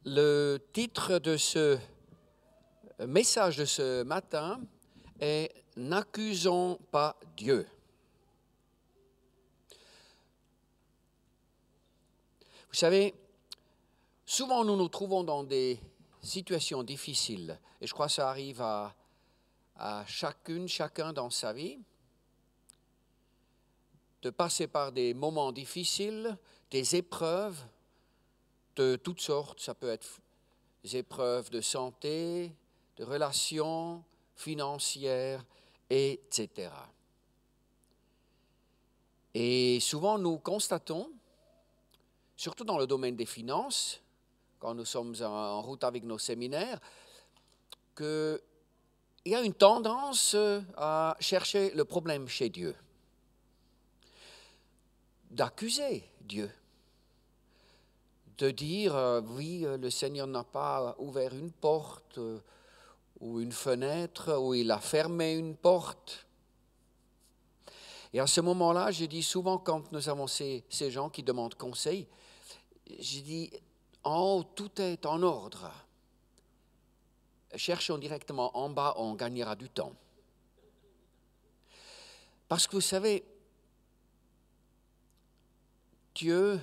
Le titre de ce message de ce matin est « N'accusons pas Dieu ». Vous savez, souvent nous nous trouvons dans des situations difficiles et je crois que ça arrive à chacun dans sa vie, de passer par des moments difficiles, des épreuves de toutes sortes. Ça peut être des épreuves de santé, de relations financières, etc. Et souvent nous constatons, surtout dans le domaine des finances, quand nous sommes en route avec nos séminaires, qu'il y a une tendance à chercher le problème chez Dieu, d'accuser Dieu, de dire oui, le Seigneur n'a pas ouvert une porte ou une fenêtre, ou il a fermé une porte. Et à ce moment-là, je dis souvent quand nous avons ces gens qui demandent conseil, je dis en haut, tout est en ordre. Cherchons directement en bas, on gagnera du temps. Parce que vous savez, Dieu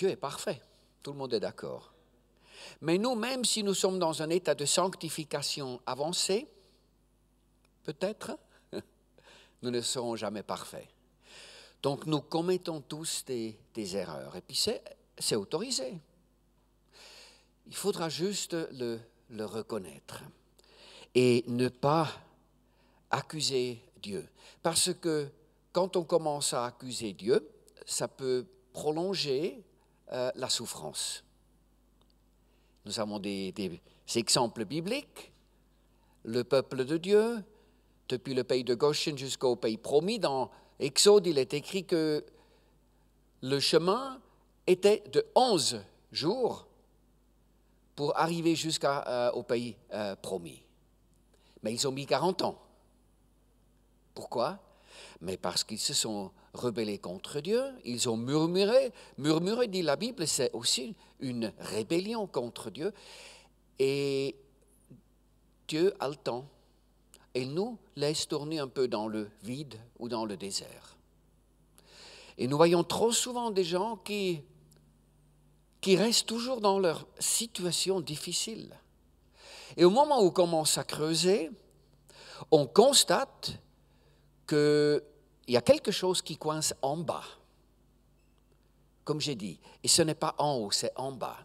est parfait, tout le monde est d'accord. Mais nous, même si nous sommes dans un état de sanctification avancé, peut-être, nous ne serons jamais parfaits. Donc nous commettons tous des erreurs. Et puis c'est autorisé. Il faudra juste le reconnaître et ne pas accuser Dieu. Parce que quand on commence à accuser Dieu, ça peut prolonger la souffrance. Nous avons des exemples bibliques. Le peuple de Dieu, depuis le pays de Goshen jusqu'au pays promis, dans Exode, il est écrit que le chemin était de 11 jours pour arriver jusqu'au pays promis. Mais ils ont mis 40 ans. Pourquoi? Mais parce qu'ils se sont rebellés contre Dieu, ils ont murmuré. Murmurer, dit la Bible, c'est aussi une rébellion contre Dieu. Et Dieu a le temps. Et nous laisse tourner un peu dans le vide ou dans le désert. Et nous voyons trop souvent des gens qui restent toujours dans leur situation difficile. Et au moment où on commence à creuser, on constate qu'il y a quelque chose qui coince en bas. Comme j'ai dit, et ce n'est pas en haut, c'est en bas.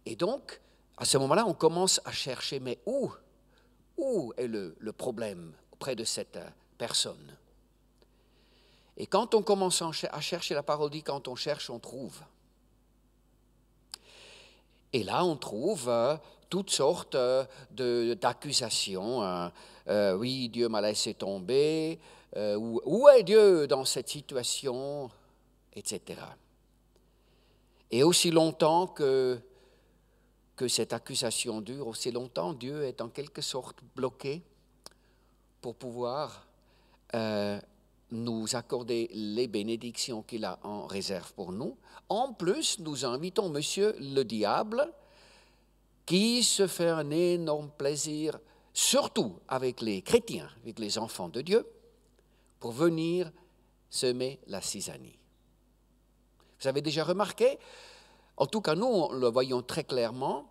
Et donc, à ce moment-là, on commence à chercher, mais où est le problème auprès de cette personne? Et quand on commence à chercher, la parole dit, quand on cherche, on trouve. Et là, on trouve toutes sortes d'accusations. Oui, Dieu m'a laissé tomber. Où est Dieu dans cette situation, etc. Et aussi longtemps que cette accusation dure, aussi longtemps, Dieu est en quelque sorte bloqué pour pouvoir nous accorder les bénédictions qu'il a en réserve pour nous. En plus, nous invitons monsieur le diable, qui se fait un énorme plaisir, surtout avec les chrétiens, avec les enfants de Dieu, pour venir semer la zizanie. Vous avez déjà remarqué, en tout cas nous on le voyons très clairement,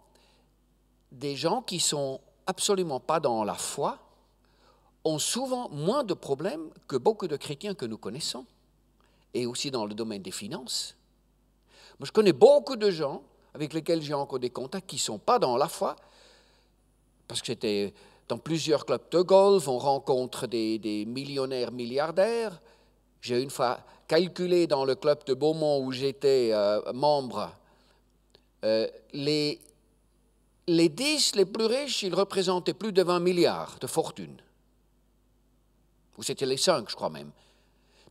des gens qui sont absolument pas dans la foi ont souvent moins de problèmes que beaucoup de chrétiens que nous connaissons, et aussi dans le domaine des finances. Moi je connais beaucoup de gens avec lesquels j'ai encore des contacts qui ne sont pas dans la foi, parce que j'étais dans plusieurs clubs de golf, on rencontre des millionnaires, milliardaires. J'ai une fois calculé dans le club de Beaumont où j'étais membre, les 10 les plus riches, ils représentaient plus de 20 milliards de fortune. Ou c'était les 5, je crois même.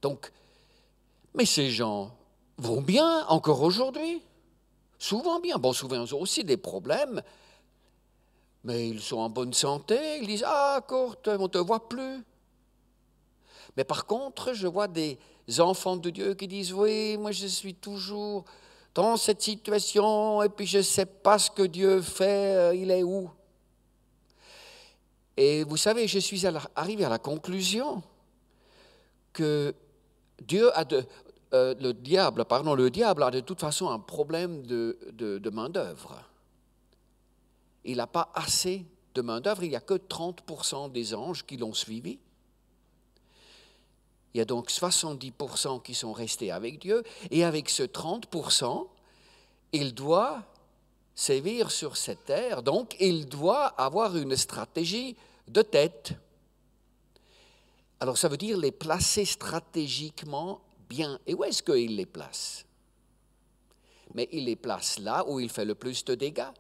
Donc, mais ces gens vont bien encore aujourd'hui. Souvent bien. Bon, souvent ils ont aussi des problèmes, mais ils sont en bonne santé. Ils disent, ah, Kurt, on ne te voit plus. Mais par contre, je vois des enfants de Dieu qui disent, oui, moi je suis toujours dans cette situation, et puis je ne sais pas ce que Dieu fait, il est où? Et vous savez, je suis arrivé à la conclusion que le diable a de toute façon un problème de main-d'œuvre. Il n'a pas assez de main-d'œuvre, il n'y a que 30% des anges qui l'ont suivi. Il y a donc 70% qui sont restés avec Dieu, et avec ce 30%, il doit sévir sur cette terre, donc il doit avoir une stratégie de tête. Alors ça veut dire les placer stratégiquement bien. Et où est-ce qu'il les place? Mais il les place là où il fait le plus de dégâts.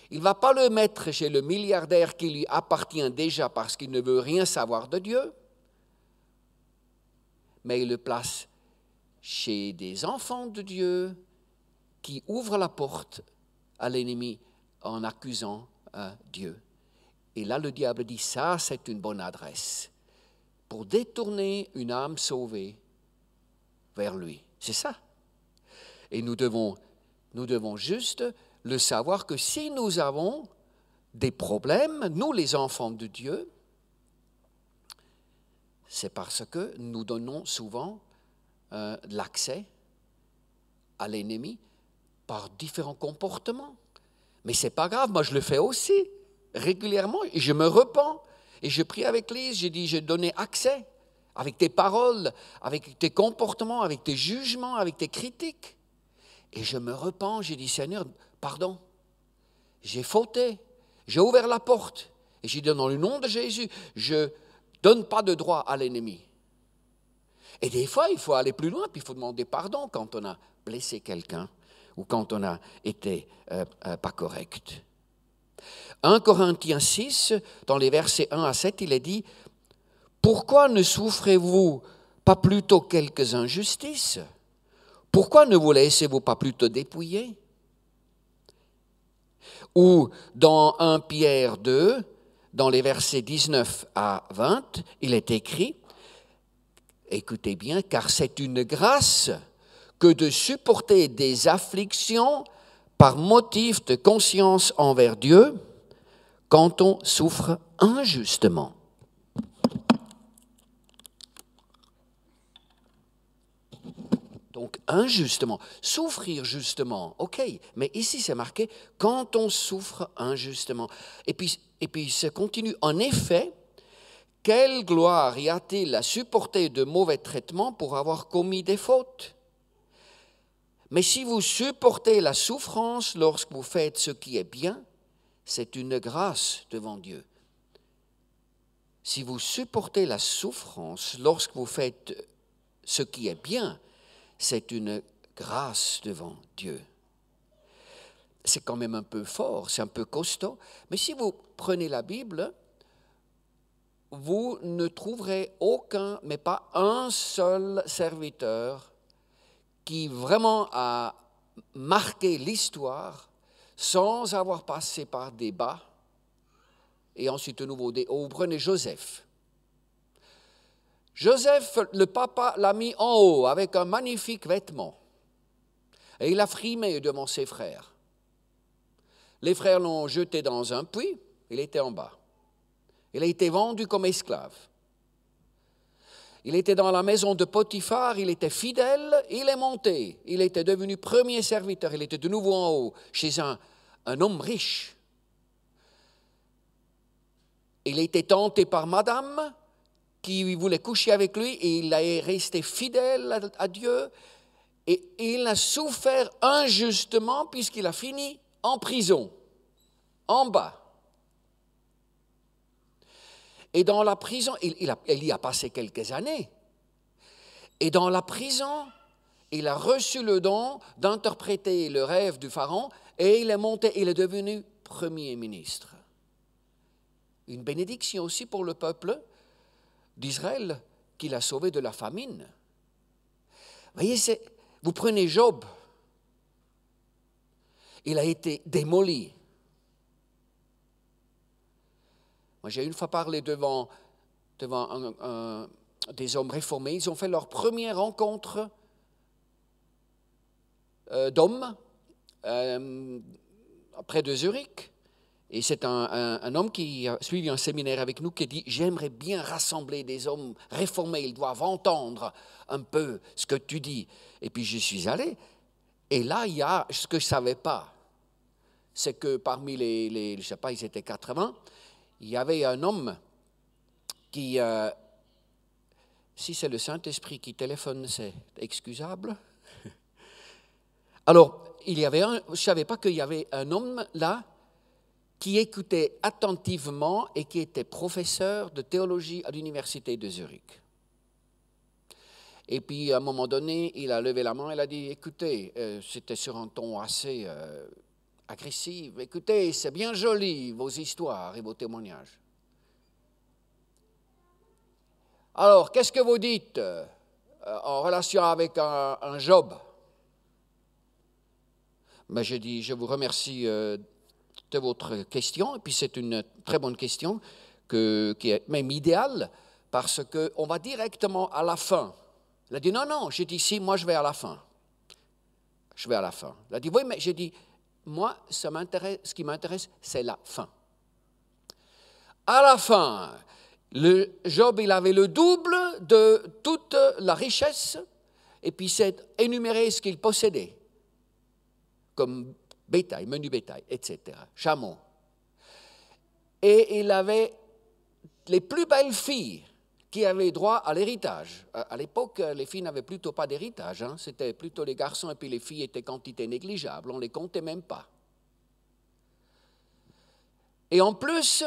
Il ne va pas le mettre chez le milliardaire qui lui appartient déjà parce qu'il ne veut rien savoir de Dieu, mais il le place chez des enfants de Dieu qui ouvrent la porte à l'ennemi en accusant Dieu. Et là, le diable dit, ça, c'est une bonne adresse pour détourner une âme sauvée vers lui. C'est ça. Et nous devons juste le savoir que si nous avons des problèmes, nous les enfants de Dieu, c'est parce que nous donnons souvent l'accès à l'ennemi par différents comportements. Mais ce n'est pas grave, moi je le fais aussi régulièrement et je me repens. Et je prie avec Lise, j'ai dit, j'ai donné accès avec tes paroles, avec tes comportements, avec tes jugements, avec tes critiques. Et je me repens, j'ai dit, Seigneur, pardon, j'ai fauté, j'ai ouvert la porte. Et j'ai dit, dans le nom de Jésus, je ne donne pas de droit à l'ennemi. Et des fois, il faut aller plus loin, puis il faut demander pardon quand on a blessé quelqu'un ou quand on a été pas correct. 1 Corinthiens 6, dans les versets 1 à 7, il est dit « Pourquoi ne souffrez-vous pas plutôt quelques injustices? Pourquoi ne vous laissez-vous pas plutôt dépouiller ?» Ou dans 1 Pierre 2, dans les versets 19 à 20, il est écrit « Écoutez bien, car c'est une grâce que de supporter des afflictions par motif de conscience envers Dieu, quand on souffre injustement. » Donc, injustement, souffrir justement, ok, mais ici c'est marqué quand on souffre injustement. Et puis ça continue. En effet, quelle gloire y a-t-il à supporter de mauvais traitements pour avoir commis des fautes? Mais si vous supportez la souffrance lorsque vous faites ce qui est bien, c'est une grâce devant Dieu. Si vous supportez la souffrance lorsque vous faites ce qui est bien, c'est une grâce devant Dieu. C'est quand même un peu fort, c'est un peu costaud, mais si vous prenez la Bible, vous ne trouverez aucun, mais pas un seul serviteur qui vraiment a marqué l'histoire sans avoir passé par des bas, et ensuite de nouveau des hauts. Vous prenez Joseph. Joseph, le papa l'a mis en haut avec un magnifique vêtement, et il a frimé devant ses frères. Les frères l'ont jeté dans un puits, il était en bas. Il a été vendu comme esclave. Il était dans la maison de Potiphar, il était fidèle, il est monté. Il était devenu premier serviteur, il était de nouveau en haut, chez un homme riche. Il était tenté par madame, qui voulait coucher avec lui, et il est resté fidèle à Dieu. Et il a souffert injustement, puisqu'il a fini en prison, en bas. Et dans la prison, il y a passé quelques années. Et dans la prison, il a reçu le don d'interpréter le rêve du pharaon et il est monté, il est devenu premier ministre. Une bénédiction aussi pour le peuple d'Israël qu'il a sauvé de la famine. Vous voyez, vous prenez Job, il a été démoli. Moi, j'ai une fois parlé devant des hommes réformés. Ils ont fait leur première rencontre d'hommes près de Zurich. Et c'est un homme qui a suivi un séminaire avec nous qui dit « J'aimerais bien rassembler des hommes réformés, ils doivent entendre un peu ce que tu dis. » Et puis je suis allé, et là, il y a ce que je ne savais pas. C'est que parmi je ne sais pas, ils étaient 80, il y avait un homme qui, si c'est le Saint-Esprit qui téléphone, c'est excusable. Alors, je ne savais pas qu'il y avait un homme là qui écoutait attentivement et qui était professeur de théologie à l'université de Zurich. Et puis, à un moment donné, il a levé la main et il a dit, écoutez, c'était sur un ton assez agressif, écoutez, c'est bien joli vos histoires et vos témoignages. Alors, qu'est-ce que vous dites en relation avec un Job? Ben, j'ai dit, je vous remercie de votre question, et puis c'est une très bonne question qui est même idéale, parce qu'on va directement à la fin. Il a dit, non, j'ai dit, si, moi je vais à la fin. Je vais à la fin. Il a dit, oui, mais j'ai dit, moi, ce qui m'intéresse, c'est la fin. À la fin, le Job, il avait le double de toute la richesse, et puis c'est énuméré ce qu'il possédait, comme bétail, menu bétail, etc., chameau. Et il avait les plus belles filles qui avaient droit à l'héritage. À l'époque, les filles n'avaient plutôt pas d'héritage, hein. C'était plutôt les garçons, et puis les filles étaient quantité négligeable, on ne les comptait même pas. Et en plus,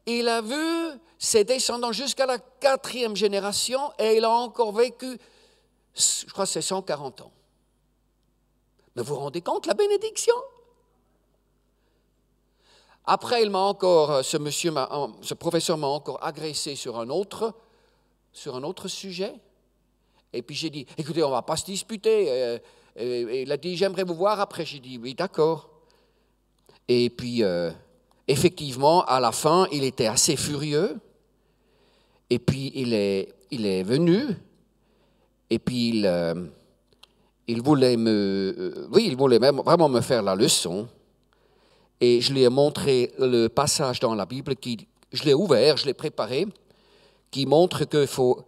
il a vu ses descendants jusqu'à la 4e génération, et il a encore vécu, je crois que c'est 140 ans. Mais vous vous rendez compte, la bénédiction? Après, ce professeur m'a encore agressé sur un autre sujet. Et puis j'ai dit, écoutez, on ne va pas se disputer. Et il a dit, j'aimerais vous voir après. J'ai dit, oui, d'accord. Et puis, effectivement, à la fin, il était assez furieux. Et puis, il est venu. Et puis, il voulait même vraiment me faire la leçon. Et je lui ai montré le passage dans la Bible, je l'ai ouvert, je l'ai préparé, qui montre qu'il faut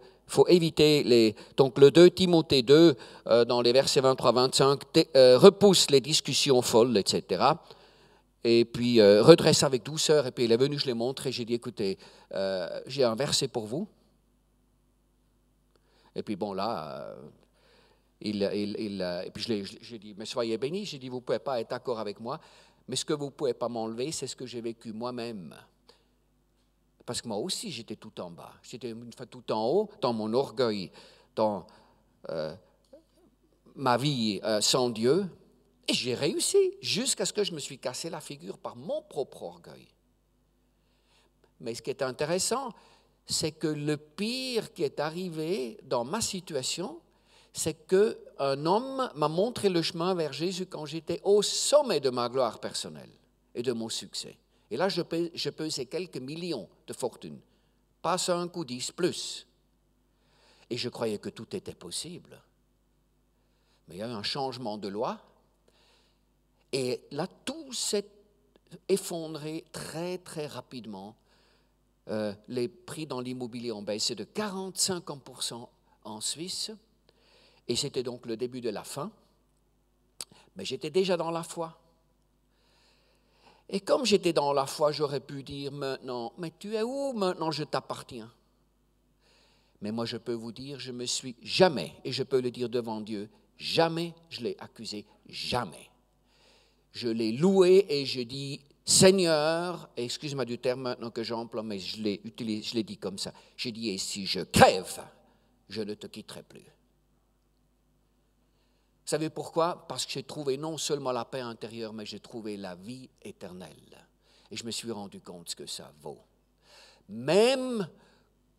éviter donc le 2 Timothée 2, dans les versets 23-25, repousse les discussions folles, etc. Et puis redresse avec douceur. Et puis il est venu, je l'ai montré, j'ai dit, écoutez, j'ai un verset pour vous. Et puis bon, là, et puis j'ai dit, mais soyez bénis, j'ai dit, vous ne pouvez pas être d'accord avec moi. Mais ce que vous ne pouvez pas m'enlever, c'est ce que j'ai vécu moi-même. Parce que moi aussi, j'étais tout en bas. J'étais une fois tout en haut, dans mon orgueil, dans ma vie sans Dieu. Et j'ai réussi, jusqu'à ce que je me suis cassé la figure par mon propre orgueil. Mais ce qui est intéressant, c'est que le pire qui est arrivé dans ma situation, c'est qu'un homme m'a montré le chemin vers Jésus quand j'étais au sommet de ma gloire personnelle et de mon succès. Et là, je pesais quelques millions de fortune, pas 5 ou 10, plus. Et je croyais que tout était possible. Mais il y a eu un changement de loi, et là, tout s'est effondré très, très rapidement. Les prix dans l'immobilier ont baissé de 40-50% en Suisse. Et c'était donc le début de la fin. Mais j'étais déjà dans la foi. Et comme j'étais dans la foi, j'aurais pu dire maintenant, mais tu es où maintenant, je t'appartiens. Mais moi, je peux vous dire, je me suis jamais, et je peux le dire devant Dieu, jamais je l'ai accusé, jamais. Je l'ai loué et je dis, Seigneur, excuse-moi du terme maintenant que j'emploie, mais je l'ai dit comme ça. J'ai dit, et si je crève, je ne te quitterai plus. Vous savez pourquoi? Parce que j'ai trouvé non seulement la paix intérieure, mais j'ai trouvé la vie éternelle. Et je me suis rendu compte ce que ça vaut. Même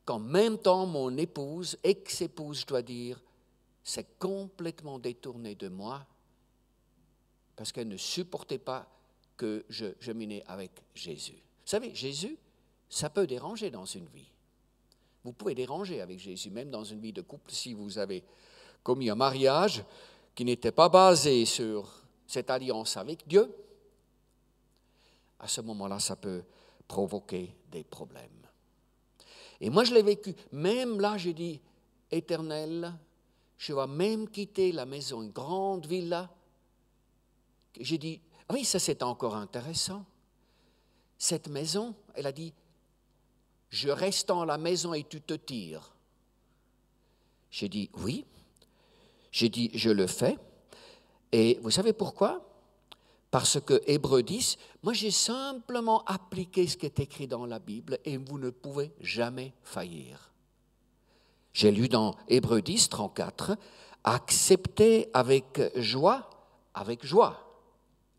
qu'en même temps, mon épouse, ex-épouse, je dois dire, s'est complètement détournée de moi parce qu'elle ne supportait pas que je cheminais avec Jésus. Vous savez, Jésus, ça peut déranger dans une vie. Vous pouvez déranger avec Jésus, même dans une vie de couple, si vous avez commis un mariage qui n'était pas basée sur cette alliance avec Dieu, à ce moment-là, ça peut provoquer des problèmes. Et moi, je l'ai vécu. Même là, j'ai dit, Éternel, je vais même quitter la maison, une grande villa. J'ai dit, ah oui, ça c'est encore intéressant. Cette maison, elle a dit, je reste dans la maison et tu te tires. J'ai dit, oui. J'ai dit, je le fais. Et vous savez pourquoi? Parce que Hébreux 10, moi j'ai simplement appliqué ce qui est écrit dans la Bible et vous ne pouvez jamais faillir. J'ai lu dans Hébreux 10, 34, acceptez avec joie,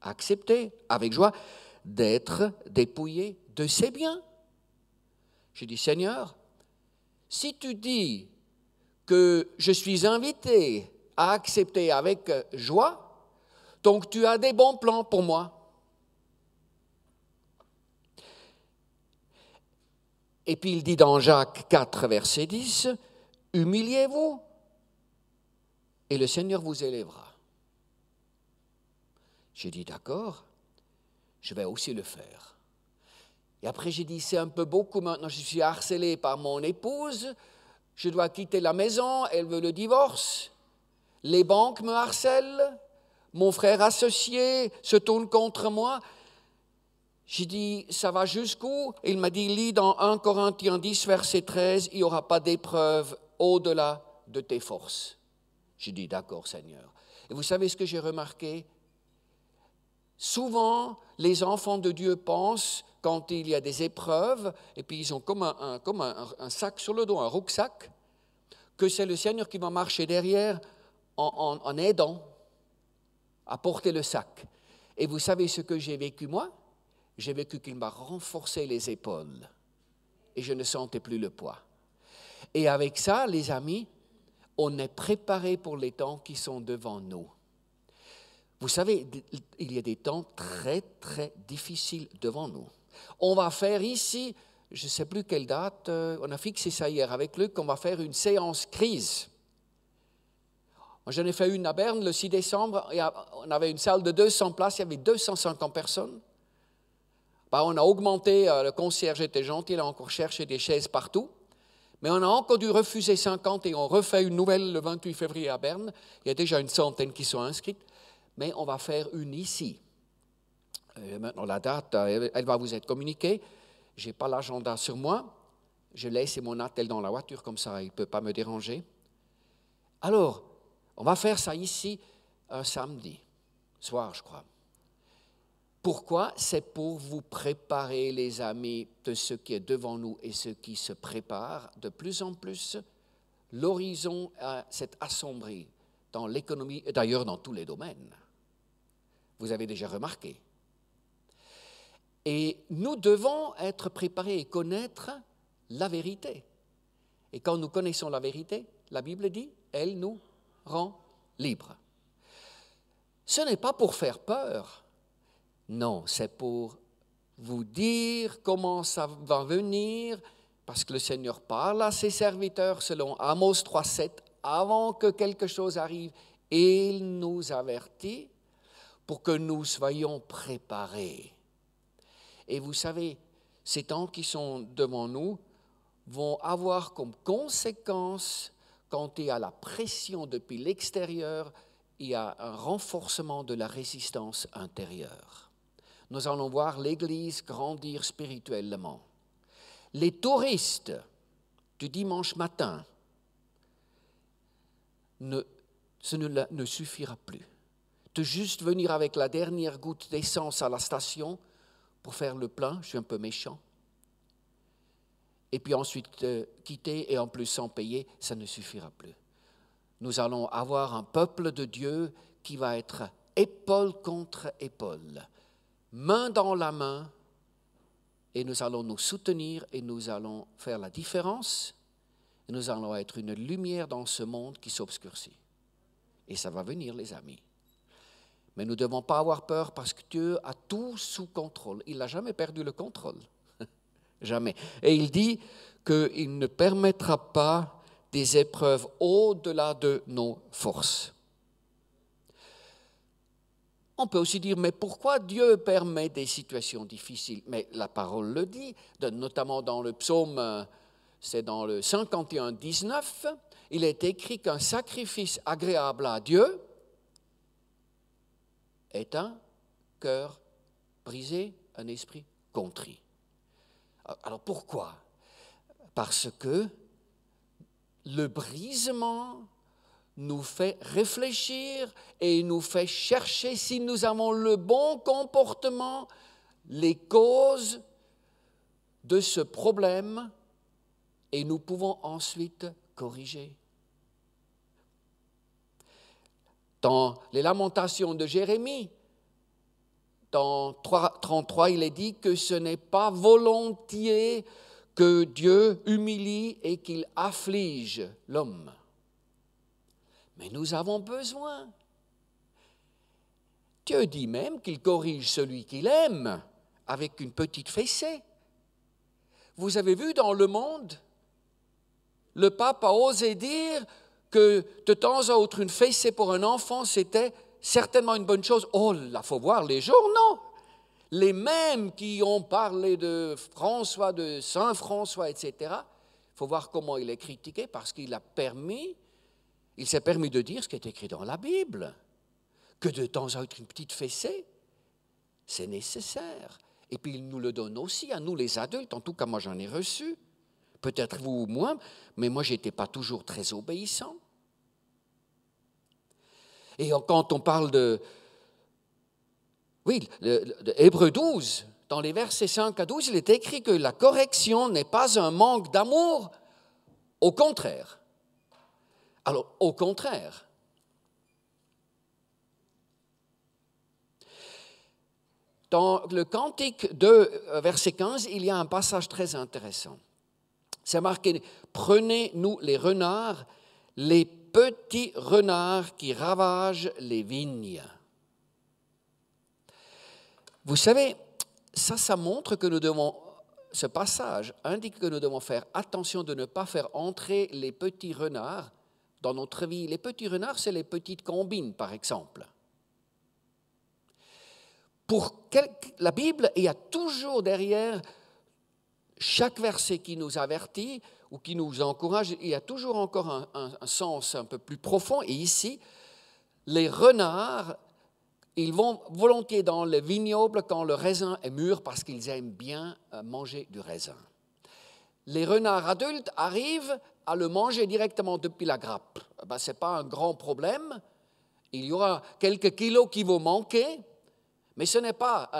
acceptez avec joie d'être dépouillé de ses biens. J'ai dit, Seigneur, si tu dis que je suis invité à accepter avec joie, donc tu as des bons plans pour moi. Et puis il dit dans Jacques 4, verset 10, humiliez-vous et le Seigneur vous élèvera. J'ai dit d'accord, je vais aussi le faire. Et après j'ai dit c'est un peu beaucoup maintenant, je suis harcelé par mon épouse, je dois quitter la maison, elle veut le divorce, les banques me harcèlent, mon frère associé se tourne contre moi. J'ai dit, ça va jusqu'où? Il m'a dit, lis dans 1 Corinthiens 10, verset 13, il n'y aura pas d'épreuve au-delà de tes forces. J'ai dit, d'accord, Seigneur. Et vous savez ce que j'ai remarqué? Souvent, les enfants de Dieu pensent, quand il y a des épreuves, et puis ils ont comme un sac sur le dos, un rucksack, que c'est le Seigneur qui va marcher derrière en aidant à porter le sac. Et vous savez ce que j'ai vécu moi? J'ai vécu qu'il m'a renforcé les épaules et je ne sentais plus le poids. Et avec ça, les amis, on est préparé pour les temps qui sont devant nous. Vous savez, il y a des temps très, très difficiles devant nous. On va faire ici, je ne sais plus quelle date, on a fixé ça hier avec Luc, on va faire une séance crise. Moi, j'en ai fait une à Berne le 6 décembre, et on avait une salle de 200 places, il y avait 250 personnes. On a augmenté, le concierge était gentil, il a encore cherché des chaises partout, mais on a encore dû refuser 50 et on refait une nouvelle le 28 février à Berne. Il y a déjà une centaine qui sont inscrites, mais on va faire une ici. Maintenant, la date, elle va vous être communiquée. Je n'ai pas l'agenda sur moi. Je laisse mon attel dans la voiture, comme ça, il ne peut pas me déranger. Alors, on va faire ça ici un samedi soir, je crois. Pourquoi? C'est pour vous préparer, les amis, de ce qui est devant nous et ce qui se prépare. De plus en plus, l'horizon s'est assombri dans l'économie et d'ailleurs dans tous les domaines. Vous avez déjà remarqué. Et nous devons être préparés et connaître la vérité. Et quand nous connaissons la vérité, la Bible dit, elle nous rend libres. Ce n'est pas pour faire peur. Non, c'est pour vous dire comment ça va venir, parce que le Seigneur parle à ses serviteurs selon Amos 3,7, avant que quelque chose arrive, et il nous avertit pour que nous soyons préparés. Et vous savez, ces temps qui sont devant nous vont avoir comme conséquence, quand il y a la pression depuis l'extérieur, il y a un renforcement de la résistance intérieure. Nous allons voir l'Église grandir spirituellement. Les touristes du dimanche matin, ce ne suffira plus. De juste venir avec la dernière goutte d'essence à la station pour faire le plein, je suis un peu méchant, et puis ensuite quitter et en plus sans payer, ça ne suffira plus. Nous allons avoir un peuple de Dieu qui va être épaule contre épaule, main dans la main, et nous allons nous soutenir et nous allons faire la différence. Et nous allons être une lumière dans ce monde qui s'obscurcit. Et ça va venir, les amis. Mais nous ne devons pas avoir peur parce que Dieu a tout sous contrôle. Il n'a jamais perdu le contrôle. Jamais. Et il dit qu'il ne permettra pas des épreuves au-delà de nos forces. On peut aussi dire, mais pourquoi Dieu permet des situations difficiles? Mais la parole le dit, notamment dans le psaume, c'est dans le 51, 19, il est écrit qu'un sacrifice agréable à Dieu est un cœur brisé, un esprit contrit. Alors pourquoi? Parce que le brisement nous fait réfléchir et nous fait chercher, si nous avons le bon comportement, les causes de ce problème et nous pouvons ensuite corriger. Dans les Lamentations de Jérémie, dans 33, il est dit que ce n'est pas volontiers que Dieu humilie et qu'il afflige l'homme. Mais nous avons besoin. Dieu dit même qu'il corrige celui qu'il aime avec une petite fessée. Vous avez vu dans le monde, le pape a osé dire que de temps à autre, une fessée pour un enfant, c'était certainement une bonne chose. Oh, là, il faut voir les journaux. Les mêmes qui ont parlé de François, de Saint François, etc., il faut voir comment il est critiqué parce qu'il s'est permis de dire ce qui est écrit dans la Bible, que de temps à autre, une petite fessée, c'est nécessaire. Et puis il nous le donne aussi, à nous les adultes, en tout cas moi j'en ai reçu, peut-être vous ou moi, mais moi je n'étais pas toujours très obéissant. Et quand on parle de Hébreux 12, dans les versets 5 à 12, il est écrit que la correction n'est pas un manque d'amour, au contraire. Alors, au contraire, dans le Cantique 2, verset 15, il y a un passage très intéressant. C'est marqué « Prenez-nous les renards, les petits renards qui ravagent les vignes. » Vous savez, ça montre que ce passage indique que nous devons faire attention de ne pas faire entrer les petits renards dans notre vie. Les petits renards, c'est les petites combines, par exemple. La Bible, il y a toujours derrière chaque verset qui nous avertit ou qui nous encourage, il y a toujours encore un sens un peu plus profond. Et ici, les renards, ils vont volontiers dans le vignoble quand le raisin est mûr parce qu'ils aiment bien manger du raisin. Les renards adultes arrivent à le manger directement depuis la grappe. Ce n'est pas un grand problème. Il y aura quelques kilos qui vont manquer, mais ce n'est pas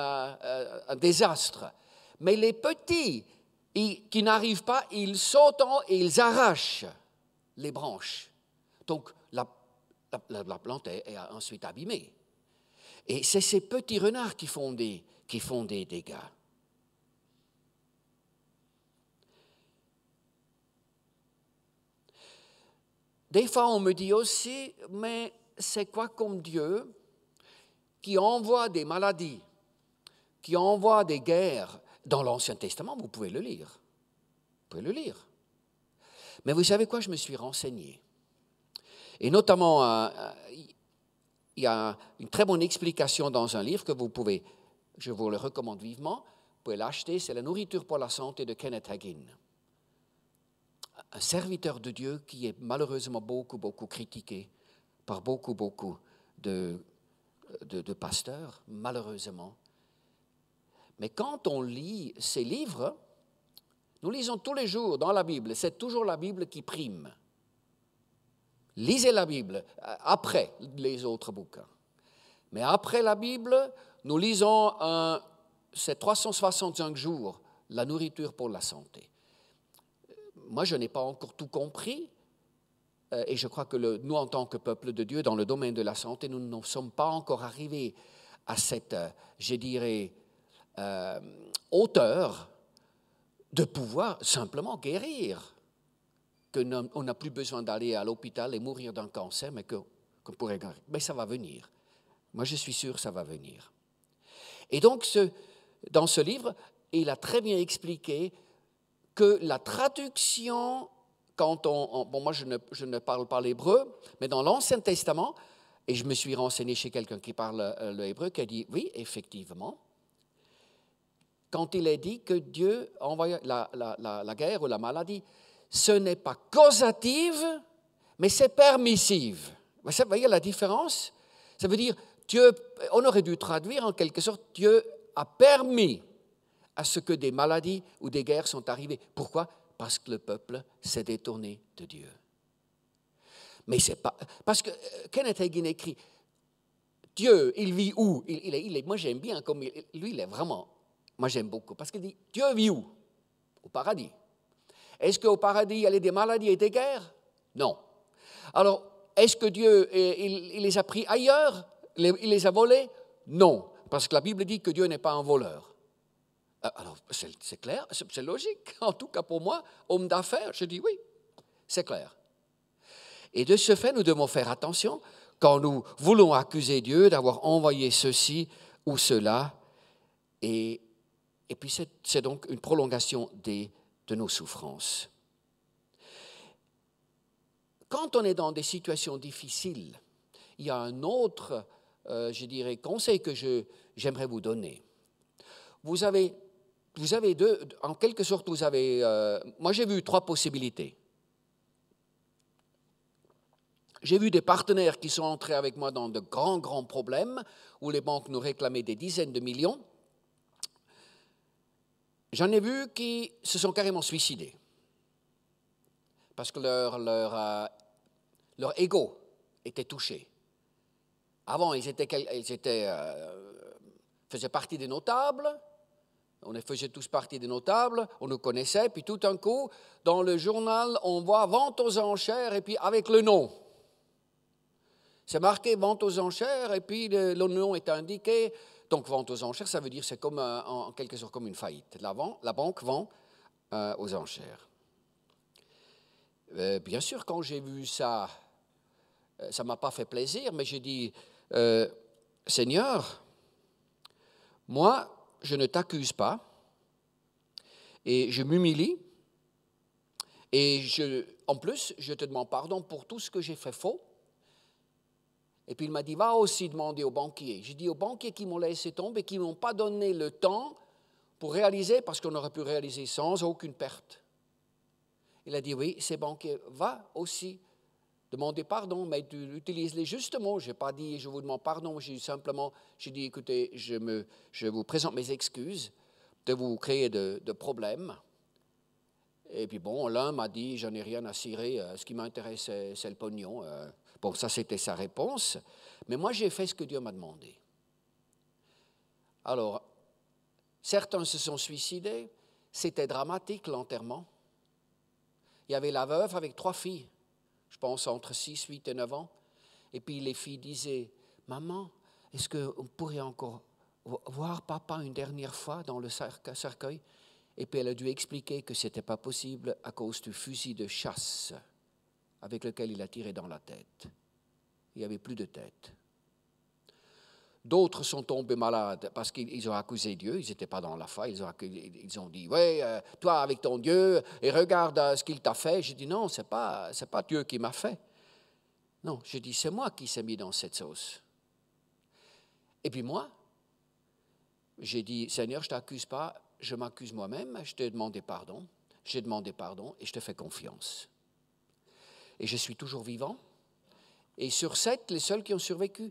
un désastre. Mais les petits qui n'arrivent pas, ils sautent et ils arrachent les branches. Donc la plante est ensuite abîmée. Et c'est ces petits renards qui font des dégâts. Des fois, on me dit aussi, mais c'est quoi comme Dieu qui envoie des maladies, qui envoie des guerres? Dans l'Ancien Testament, vous pouvez le lire. Vous pouvez le lire. Mais vous savez quoi, je me suis renseigné. Et notamment, il y a une très bonne explication dans un livre que je vous le recommande vivement, vous pouvez l'acheter, c'est La nourriture pour la santé de Kenneth Hagin. Un serviteur de Dieu qui est malheureusement beaucoup critiqué par beaucoup de pasteurs, malheureusement. Mais quand on lit ces livres, nous lisons tous les jours dans la Bible, c'est toujours la Bible qui prime. Lisez la Bible après les autres bouquins. Mais après la Bible, nous lisons c'est 365 jours, la nourriture pour la santé. Moi, je n'ai pas encore tout compris, et je crois que nous, en tant que peuple de Dieu, dans le domaine de la santé, nous ne sommes pas encore arrivés à cette, je dirais, hauteur de pouvoir simplement guérir, qu'on n'a plus besoin d'aller à l'hôpital et mourir d'un cancer, mais qu'on pourrait guérir. Mais ça va venir. Moi, je suis sûr que ça va venir. Et donc, dans ce livre, il a très bien expliqué que la traduction, moi je ne parle pas l'hébreu, mais dans l'Ancien Testament, Et je me suis renseigné chez quelqu'un qui parle le hébreu, qui a dit, oui, effectivement, quand il est dit que Dieu envoie la guerre ou la maladie, ce n'est pas causative, mais c'est permissive. Vous voyez la différence? Ça veut dire, Dieu, on aurait dû traduire en quelque sorte, Dieu a permis à ce que des maladies ou des guerres sont arrivées. Pourquoi? Parce que le peuple s'est détourné de Dieu. Mais c'est pas... Parce que Kenneth Hagin écrit, Dieu, il vit où? Moi, j'aime bien, comme lui, il est vraiment... Moi, j'aime beaucoup, parce qu'il dit, Dieu vit où? Au paradis. Est-ce qu'au paradis, il y a des maladies et des guerres? Non. Alors, est-ce que Dieu, il les a pris ailleurs? Il les a volés? Non, parce que la Bible dit que Dieu n'est pas un voleur. Alors, c'est clair, c'est logique. En tout cas, pour moi, homme d'affaires, je dis oui, c'est clair. Et de ce fait, nous devons faire attention quand nous voulons accuser Dieu d'avoir envoyé ceci ou cela. Et puis, c'est donc une prolongation de nos souffrances. Quand on est dans des situations difficiles, il y a un autre, je dirais, conseil que j'aimerais vous donner. Vous avez en quelque sorte, moi j'ai vu 3 possibilités. J'ai vu des partenaires qui sont entrés avec moi dans de grands problèmes, où les banques nous réclamaient des dizaines de millions. J'en ai vu qui se sont carrément suicidés, parce que leur ego était touché. Avant, ils faisaient partie des notables. On faisait tous partie des notables, on nous connaissait, puis tout d'un coup, dans le journal, on voit vente aux enchères, et puis avec le nom. C'est marqué vente aux enchères, et puis le nom est indiqué. Donc vente aux enchères, ça veut dire c'est comme en quelque sorte comme une faillite. La banque vend aux enchères. Bien sûr, quand j'ai vu ça, ça ne m'a pas fait plaisir, mais j'ai dit, Seigneur, moi, je ne t'accuse pas, et je m'humilie, et en plus, je te demande pardon pour tout ce que j'ai fait faux. Et puis il m'a dit, va aussi demander aux banquiers. J'ai dit aux banquiers qui m'ont laissé tomber, qui ne m'ont pas donné le temps pour réaliser, parce qu'on aurait pu réaliser sans aucune perte. Il a dit, oui, ces banquiers, va aussi demander pardon, mais tu utilises les justes mots. Je n'ai pas dit, je vous demande pardon, j'ai dit, écoutez, je vous présente mes excuses de vous créer de problèmes. Et puis bon, l'un m'a dit, je n'ai rien à cirer, ce qui m'intéresse, c'est le pognon. Bon, ça c'était sa réponse, mais moi j'ai fait ce que Dieu m'a demandé. Alors, certains se sont suicidés, c'était dramatique l'enterrement. Il y avait la veuve avec 3 filles, je pense entre 6, 8 et 9 ans, et puis les filles disaient, maman, est-ce qu'on pourrait encore voir papa une dernière fois dans le cercueil? Et puis elle a dû expliquer que ce n'était pas possible à cause du fusil de chasse avec lequel il a tiré dans la tête. Il n'y avait plus de tête. D'autres sont tombés malades parce qu'ils ont accusé Dieu, ils n'étaient pas dans la foi, ils ont dit, oui, toi avec ton Dieu, et regarde ce qu'il t'a fait. J'ai dit, non, ce n'est pas Dieu qui m'a fait. Non, j'ai dit, c'est moi qui s'est mis dans cette sauce. Et puis moi, j'ai dit, Seigneur, je ne t'accuse pas, je m'accuse moi-même, je t'ai demandé pardon, j'ai demandé pardon et je te fais confiance. Et je suis toujours vivant. Et sur 7, les seuls qui ont survécu,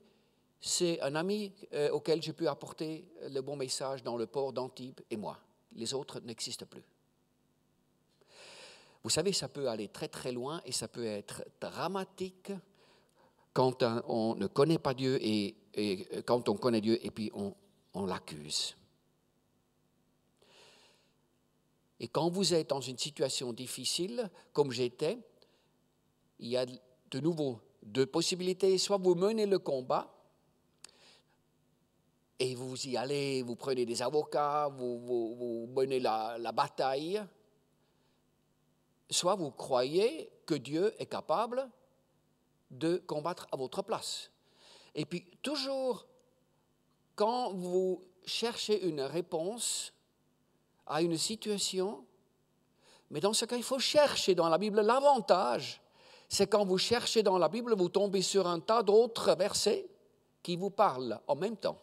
c'est un ami auquel j'ai pu apporter le bon message dans le port d'Antibes et moi. Les autres n'existent plus. Vous savez, ça peut aller très très loin et ça peut être dramatique quand on ne connaît pas Dieu et quand on connaît Dieu et puis on l'accuse. Et quand vous êtes dans une situation difficile, comme j'étais, il y a de nouveau 2 possibilités. Soit vous menez le combat et vous y allez, vous prenez des avocats, vous menez la bataille. Soit vous croyez que Dieu est capable de combattre à votre place. Et puis toujours, quand vous cherchez une réponse à une situation, mais dans ce cas, il faut chercher dans la Bible l'avantage, c'est quand vous cherchez dans la Bible, vous tombez sur un tas d'autres versets qui vous parlent en même temps.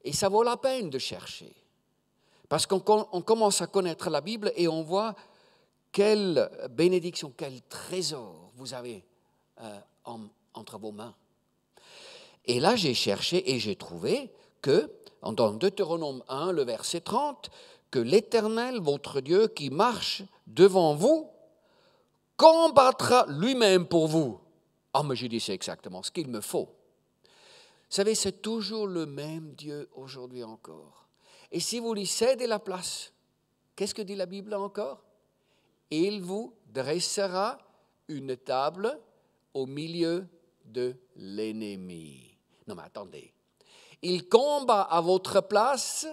Et ça vaut la peine de chercher. Parce qu'on commence à connaître la Bible et on voit quelle bénédiction, quel trésor vous avez entre vos mains. Et là, j'ai cherché et j'ai trouvé que, dans Deutéronome 1, le verset 30, que l'Éternel, votre Dieu, qui marche devant vous, combattra lui-même pour vous. Ah, mais j'ai dit, c'est exactement ce qu'il me faut. Vous savez, c'est toujours le même Dieu aujourd'hui encore. Et si vous lui cédez la place, qu'est-ce que dit la Bible encore? Il vous dressera une table au milieu de l'ennemi. Non, mais attendez. Il combat à votre place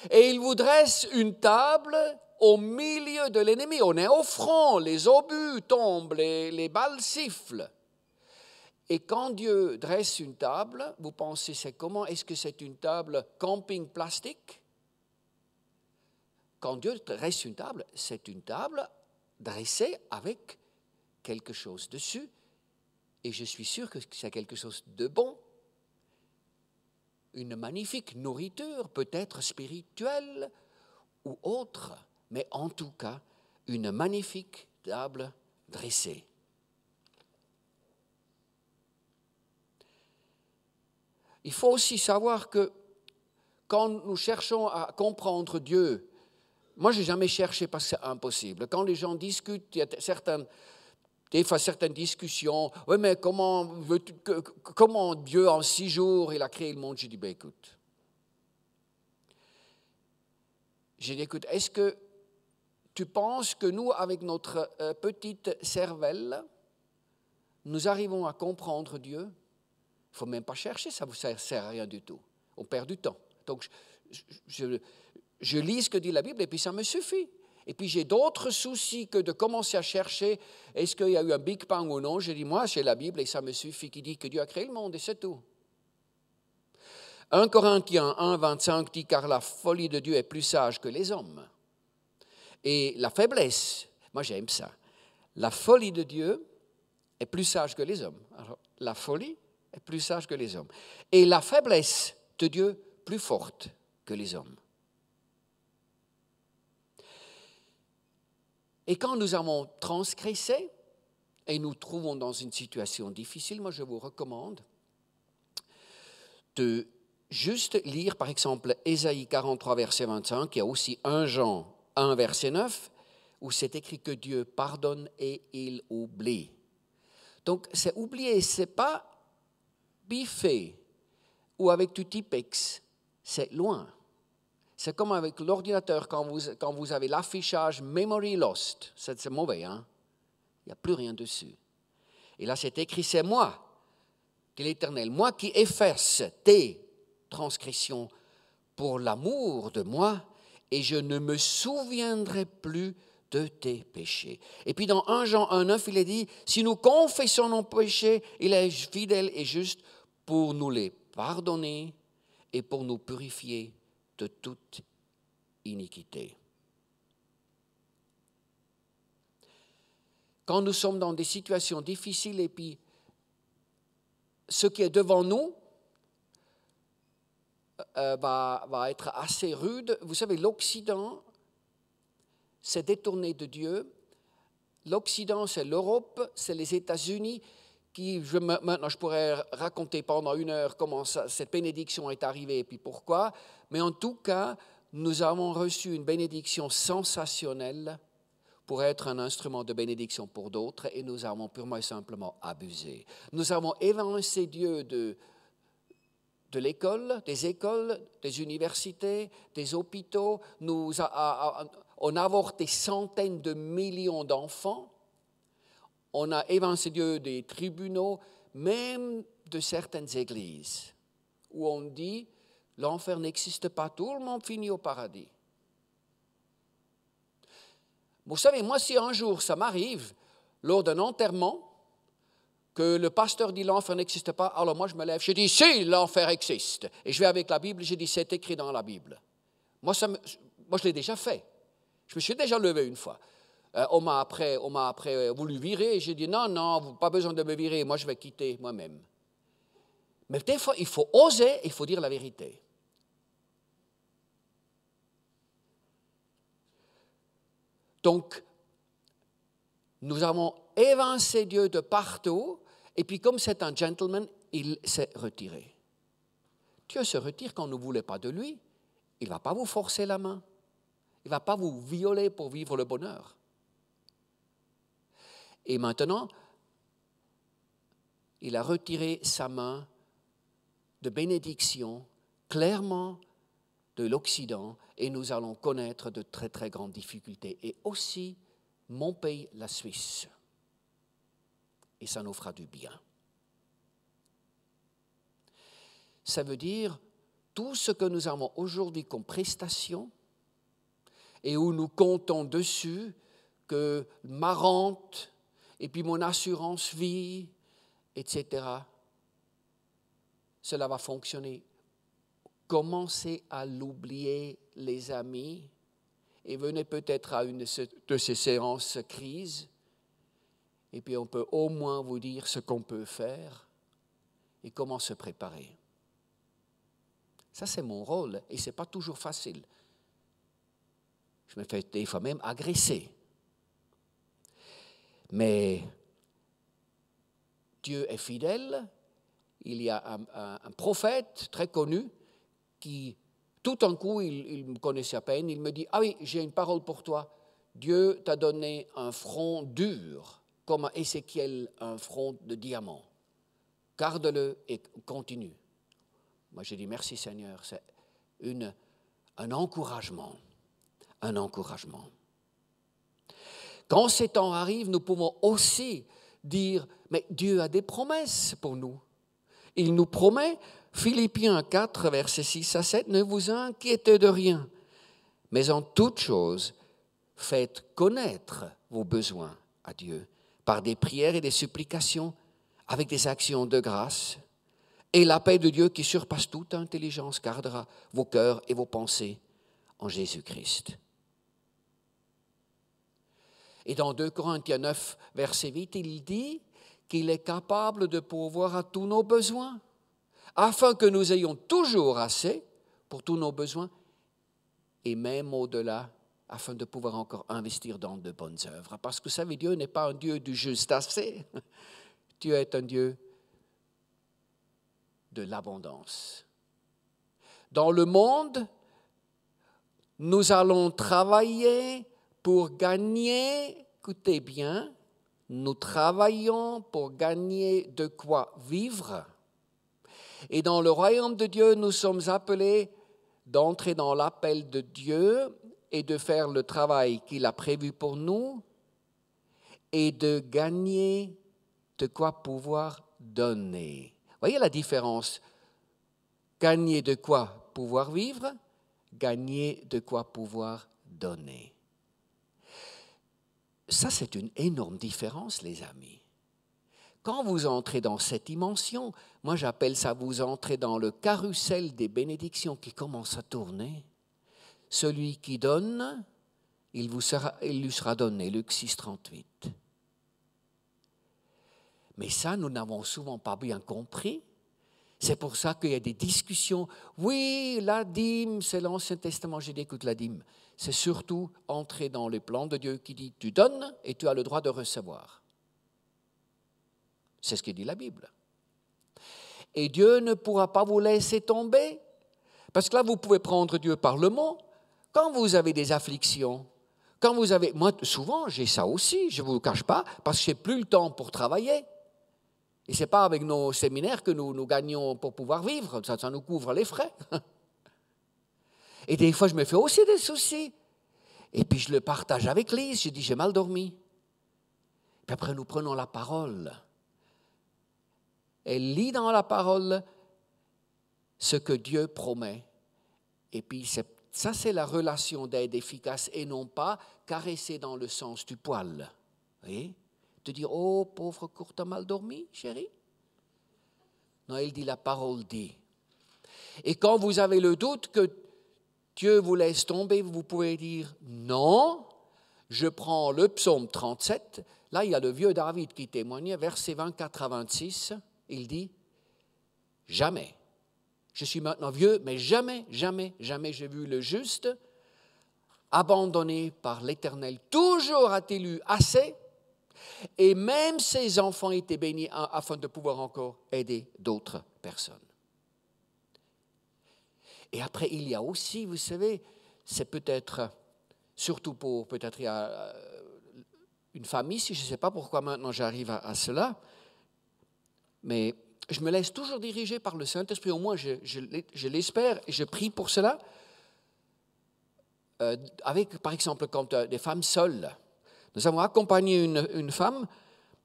et il vous dresse une table au milieu de l'ennemi. On est au front, les obus tombent, les balles sifflent. Et quand Dieu dresse une table, vous pensez c'est comment? Est-ce que c'est une table camping plastique? Quand Dieu dresse une table, c'est une table dressée avec quelque chose dessus. Et je suis sûr que c'est quelque chose de bon. Une magnifique nourriture, peut-être spirituelle ou autre, mais en tout cas, une magnifique table dressée. Il faut aussi savoir que quand nous cherchons à comprendre Dieu, moi je n'ai jamais cherché parce que c'est impossible. Quand les gens discutent, il y a des fois certaines discussions, oui mais comment Dieu en 6 jours il a créé le monde? J'ai dit, ben écoute, est-ce que tu penses que nous, avec notre petite cervelle, nous arrivons à comprendre Dieu? Il ne faut même pas chercher, ça ne vous sert à rien du tout. On perd du temps. Donc, je lis ce que dit la Bible et puis ça me suffit. Et puis, j'ai d'autres soucis que de commencer à chercher est-ce qu'il y a eu un Big Bang ou non. Je dis, moi, j'ai la Bible et ça me suffit qui dit que Dieu a créé le monde et c'est tout. 1 Corinthiens 1, 25 dit, car la folie de Dieu est plus sage que les hommes. Et la faiblesse, moi j'aime ça, la folie de Dieu est plus sage que les hommes. Alors, la folie est plus sage que les hommes. Et la faiblesse de Dieu plus forte que les hommes. Et quand nous avons transgressé et nous trouvons dans une situation difficile, moi je vous recommande de juste lire par exemple Ésaïe 43 verset 25, il y a aussi 1 Jean 1 verset 9 où c'est écrit que Dieu pardonne et il oublie. Donc c'est oublier, c'est pas biffer ou avec du Tipex, c'est loin. C'est comme avec l'ordinateur quand vous avez l'affichage Memory Lost, c'est mauvais, hein? Il n'y a plus rien dessus. Et là c'est écrit, c'est moi, dit l'Éternel, moi qui efface tes transgressions pour l'amour de moi, et je ne me souviendrai plus de tes péchés. Et puis dans 1 Jean 1,9, il est dit, si nous confessons nos péchés, il est fidèle et juste pour nous les pardonner et pour nous purifier de toute iniquité. Quand nous sommes dans des situations difficiles et puis ce qui est devant nous va être assez rude. Vous savez, l'Occident s'est détourné de Dieu. L'Occident, c'est l'Europe, c'est les États-Unis qui, maintenant je pourrais raconter pendant 1 heure comment cette bénédiction est arrivée et puis pourquoi, mais en tout cas, nous avons reçu une bénédiction sensationnelle pour être un instrument de bénédiction pour d'autres et nous avons purement et simplement abusé. Nous avons évincé Dieu de l'école, des universités, des hôpitaux. On a avorté centaines de millions d'enfants. On a évincé Dieu des tribunaux, même de certaines églises, où on dit l'enfer n'existe pas, tout le monde finit au paradis. Vous savez, moi, si un jour ça m'arrive, lors d'un enterrement, que le pasteur dit l'enfer n'existe pas, alors moi je me lève, je dis si l'enfer existe. Et je vais avec la Bible, je dis c'est écrit dans la Bible. Moi je l'ai déjà fait. Je me suis déjà levé une fois. On m'a après voulu virer et j'ai dit non, pas besoin de me virer, moi je vais quitter moi-même. Mais des fois, il faut oser, il faut dire la vérité. Donc, nous avons évincé Dieu de partout, et puis comme c'est un gentleman, il s'est retiré. Dieu se retire quand on ne voulait pas de lui. Il ne va pas vous forcer la main. Il ne va pas vous violer pour vivre le bonheur. Et maintenant, il a retiré sa main de bénédiction clairement de l'Occident et nous allons connaître de très très grandes difficultés. Et aussi mon pays, la Suisse. Et ça nous fera du bien. Ça veut dire tout ce que nous avons aujourd'hui comme prestation et où nous comptons dessus que ma rente et puis mon assurance vie, etc., cela va fonctionner. Commencez à l'oublier, les amis, et venez peut-être à une de ces séances crise, et puis on peut au moins vous dire ce qu'on peut faire et comment se préparer. Ça, c'est mon rôle, et ce n'est pas toujours facile. Je me fais des fois même agresser. Mais Dieu est fidèle. Il y a un prophète très connu qui, tout d'un coup, il me connaissait à peine, il me dit « Ah oui, j'ai une parole pour toi. Dieu t'a donné un front dur, comme à Ézéchiel, un front de diamant. Garde-le et continue. » Moi, j'ai dit « Merci Seigneur, c'est un encouragement. » Un encouragement. Quand ces temps arrivent, nous pouvons aussi dire « Mais Dieu a des promesses pour nous. » Il nous promet, Philippiens 4, versets 6 à 7, « Ne vous inquiétez de rien, mais en toute chose, faites connaître vos besoins à Dieu par des prières et des supplications, avec des actions de grâce. Et la paix de Dieu qui surpasse toute intelligence gardera vos cœurs et vos pensées en Jésus-Christ. » Et dans 2 Corinthiens 9, verset 8, il dit qu'il est capable de pourvoir à tous nos besoins, afin que nous ayons toujours assez pour tous nos besoins, et même au-delà, afin de pouvoir encore investir dans de bonnes œuvres. Parce que vous savez, Dieu n'est pas un Dieu du juste assez. Dieu est un Dieu de l'abondance. Dans le monde, nous allons travailler pour gagner, écoutez bien, nous travaillons pour gagner de quoi vivre. Et dans le royaume de Dieu, nous sommes appelés d'entrer dans l'appel de Dieu et de faire le travail qu'il a prévu pour nous et de gagner de quoi pouvoir donner. Voyez la différence? Gagner de quoi pouvoir vivre, gagner de quoi pouvoir donner. Ça, c'est une énorme différence, les amis. Quand vous entrez dans cette dimension, moi j'appelle ça, vous entrez dans le carrousel des bénédictions qui commence à tourner. Celui qui donne, il lui sera donné, Luc 6, 38. Mais ça, nous n'avons souvent pas bien compris. C'est pour ça qu'il y a des discussions. Oui, la dîme, c'est l'Ancien Testament. J'ai dit, écoute, la dîme, c'est surtout entrer dans le plan de Dieu qui dit, tu donnes et tu as le droit de recevoir. C'est ce que dit la Bible. Et Dieu ne pourra pas vous laisser tomber, parce que là, vous pouvez prendre Dieu par le mot. Quand vous avez des afflictions, moi, souvent, j'ai ça aussi, je ne vous le cache pas, parce que je n'ai plus le temps pour travailler. Et ce n'est pas avec nos séminaires que nous gagnons pour pouvoir vivre, ça nous couvre les frais. Et des fois, je me fais aussi des soucis. Et puis, je le partage avec Lise, je dis, j'ai mal dormi. Puis après, nous prenons la parole. Elle lit dans la parole ce que Dieu promet. Et puis, ça, c'est la relation d'aide efficace et non pas caresser dans le sens du poil. Vous voyez? Te dire, oh, pauvre court, t'as mal dormi, chérie? Non, il dit, la parole dit. Et quand vous avez le doute que Dieu vous laisse tomber, vous pouvez dire, non, Je prends le psaume 37, là il y a le vieux David qui témoignait, versets 24 à 26, il dit « Jamais, je suis maintenant vieux, mais jamais, jamais, jamais j'ai vu le juste abandonné par l'Éternel. Toujours a-t-il eu assez, et même ses enfants étaient bénis afin de pouvoir encore aider d'autres personnes. » Et après, il y a aussi, vous savez, c'est peut-être, surtout pour peut-être une famille, si je ne sais pas pourquoi maintenant j'arrive à cela, mais je me laisse toujours diriger par le Saint-Esprit, au moins je l'espère et je prie pour cela. Avec, par exemple, quand des femmes seules, nous avons accompagné une femme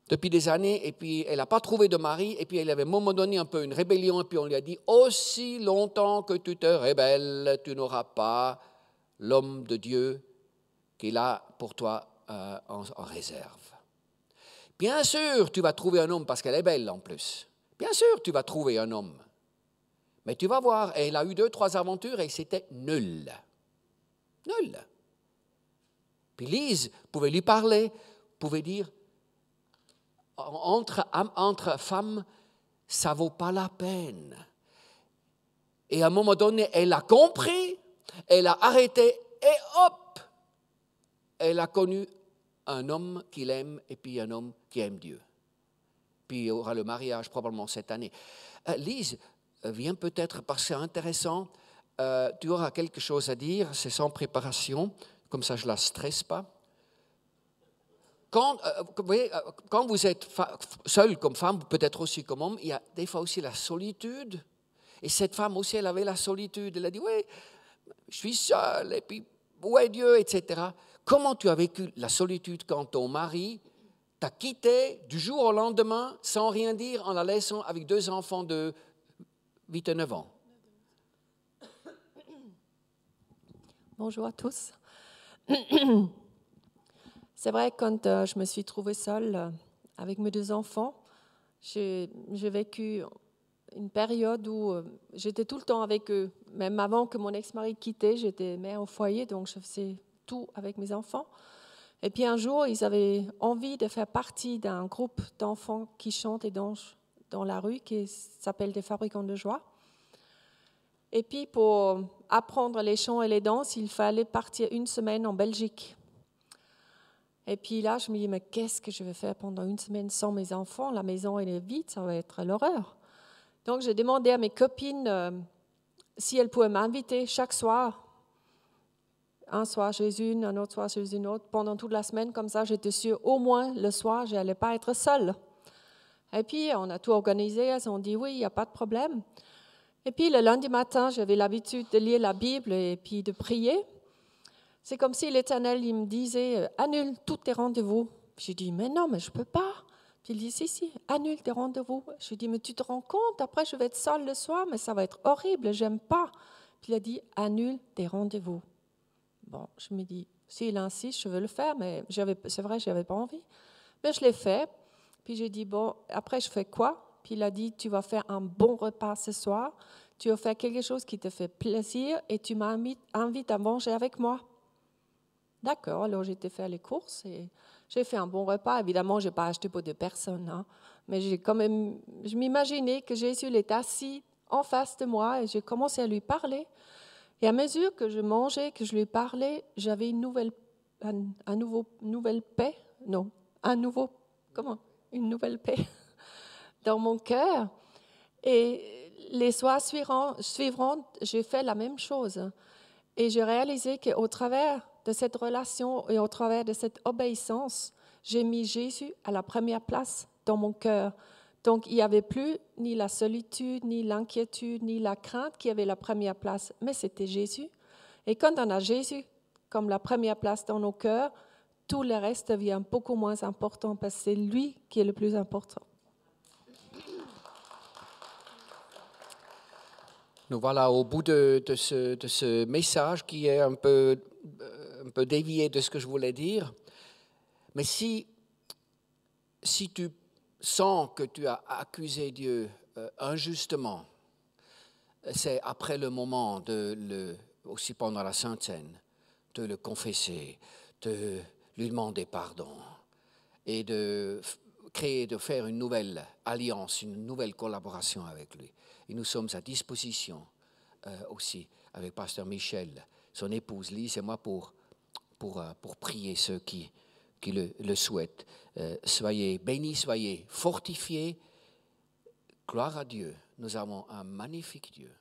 depuis des années, et puis elle n'a pas trouvé de mari, et puis elle avait à un moment donné un peu une rébellion, et puis on lui a dit « Aussi longtemps que tu te rébelles, tu n'auras pas l'homme de Dieu qu'il a pour toi en réserve. Bien sûr, tu vas trouver un homme parce qu'elle est belle en plus. Bien sûr, tu vas trouver un homme. Mais tu vas voir, elle a eu 2-3 aventures et c'était nul. Nul. Puis Lise pouvait lui parler, pouvait dire, entre femmes, ça ne vaut pas la peine. Et à un moment donné, elle a compris, elle a arrêté et hop, elle a connu un homme qu'il aime et puis un homme qui aime Dieu. Puis il y aura le mariage probablement cette année. Lise, viens peut-être parce que c'est intéressant, tu auras quelque chose à dire, c'est sans préparation, comme ça je ne la stresse pas. Quand vous êtes seul comme femme, peut-être aussi comme homme, il y a des fois aussi la solitude. Et cette femme aussi, elle avait la solitude. Elle a dit, oui, je suis seule, et puis, où est Dieu, etc. Comment tu as vécu la solitude quand ton mari t'a quitté du jour au lendemain, sans rien dire, en la laissant avec 2 enfants de 8 et 9 ans? Bonjour à tous. C'est vrai, quand je me suis trouvée seule avec mes 2 enfants, j'ai vécu une période où j'étais tout le temps avec eux. Même avant que mon ex-mari quittait, j'étais mère au foyer, donc je faisais tout avec mes enfants. Et puis un jour, ils avaient envie de faire partie d'un groupe d'enfants qui chantent et dansent dans la rue, qui s'appelle des Fabricants de joie. Et puis pour apprendre les chants et les danses, il fallait partir 1 semaine en Belgique. Et puis là, je me dis, mais qu'est-ce que je vais faire pendant 1 semaine sans mes enfants? La maison elle est vide, ça va être l'horreur. Donc j'ai demandé à mes copines si elles pouvaient m'inviter chaque soir. Un soir chez une, un autre soir chez une autre. Pendant toute la semaine, comme ça, j'étais sûre, au moins le soir, je n'allais pas être seule. Et puis, on a tout organisé. Elles ont dit, oui, il n'y a pas de problème. Et puis, le lundi matin, j'avais l'habitude de lire la Bible et puis de prier. C'est comme si l'Éternel il me disait, annule tous tes rendez-vous. J'ai dit, mais non, mais je ne peux pas. Puis il dit, si, annule tes rendez-vous. Je dis, mais tu te rends compte, après je vais être seule le soir, mais ça va être horrible, j'aime pas. Puis il a dit, annule tes rendez-vous. Bon, je me dis, s'il insiste, je veux le faire, mais c'est vrai, je n'avais pas envie. Mais je l'ai fait. Puis j'ai dit, bon, après je fais quoi? Puis il a dit, tu vas faire un bon repas ce soir, tu vas faire quelque chose qui te fait plaisir et tu m'invites à manger avec moi. D'accord, alors j'ai été faire les courses et j'ai fait un bon repas. Évidemment, je n'ai pas acheté pour 2 personnes, hein, mais je m'imaginais que Jésus était assis en face de moi et j'ai commencé à lui parler. Et à mesure que je mangeais, que je lui parlais, j'avais une nouvelle paix dans mon cœur. Et les soirs suivants, j'ai fait la même chose. Et j'ai réalisé qu'au travers de cette relation et au travers de cette obéissance, j'ai mis Jésus à la première place dans mon cœur. Donc, il n'y avait plus ni la solitude, ni l'inquiétude, ni la crainte qui avait la première place, mais c'était Jésus. Et quand on a Jésus comme la première place dans nos cœurs, tout le reste devient beaucoup moins important parce que c'est lui qui est le plus important. Nous voilà au bout de ce message qui est un peu dévié de ce que je voulais dire. Mais si tu sens que tu as accusé Dieu injustement, c'est après le moment, aussi pendant la Sainte Seine, de le confesser, de lui demander pardon et de faire une nouvelle alliance, une nouvelle collaboration avec lui. Et nous sommes à disposition aussi avec Pasteur Michel, son épouse Lise et moi pour prier ceux qui le souhaitent. Soyez bénis, soyez fortifiés. Gloire à Dieu. Nous avons un magnifique Dieu.